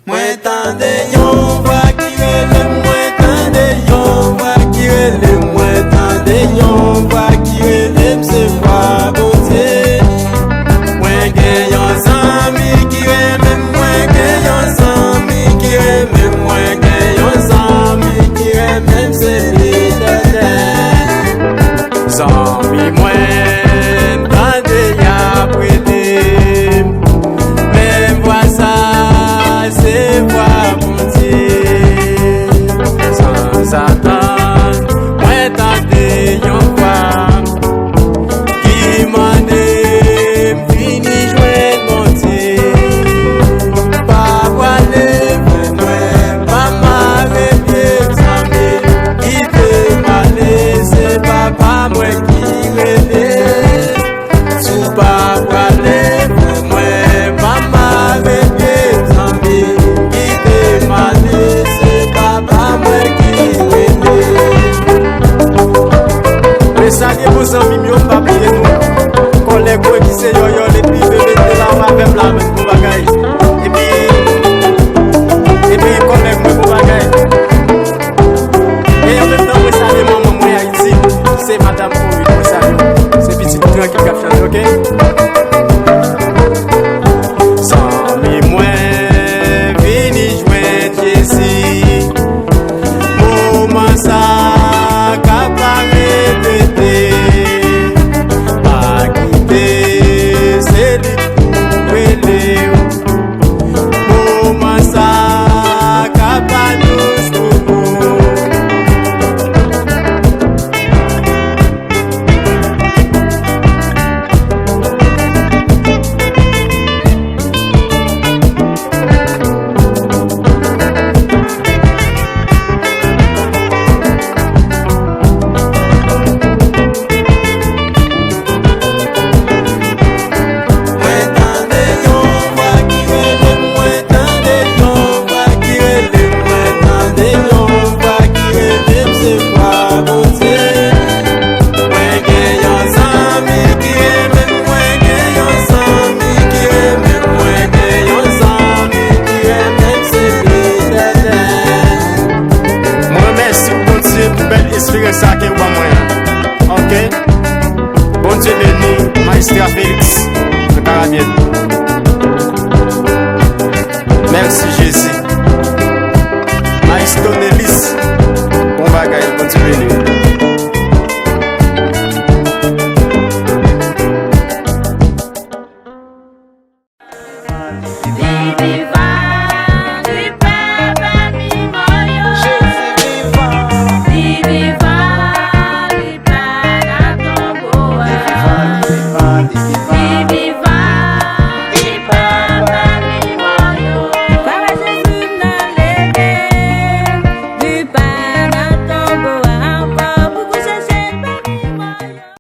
Moi tande yon voix qui relève, moi tande yon voix qui relève, moi tande yon voix qui relève, c'est voix beauté. Moi gen yon zami qui relève, moi gen yon zami qui relève, moi gen yon zami qui relève, c'est l'Éternel. Zami moi tande ya prêter, même voix ça. C'est voix monter sans attendre, moi tenter yon voix qui m'en est fini jouer monter. Papa lève moi, maman rêve samedi, qui te m'a laissé papa moi qui relève. Sous papa lève moi, maman rêve. Salut vos amis, mieux pas oublier nous. Collègues qui se yo les puis mettez la main vers la main pour bagaille. Et puis collègues moi pour bagaille. Et en même temps moi salut maman moi Haïti, c'est madame pour moi salut. C'est petit tranquille qui a chanté, OK? Sans moi vini joindre Jésus. Moment ça ça qui est pas moyen. OK? Bon Dieu béni, Maestria Félix, de Carabienne. Merci Jésus. Maestro Nélis, bon bagaille, bon Dieu béni.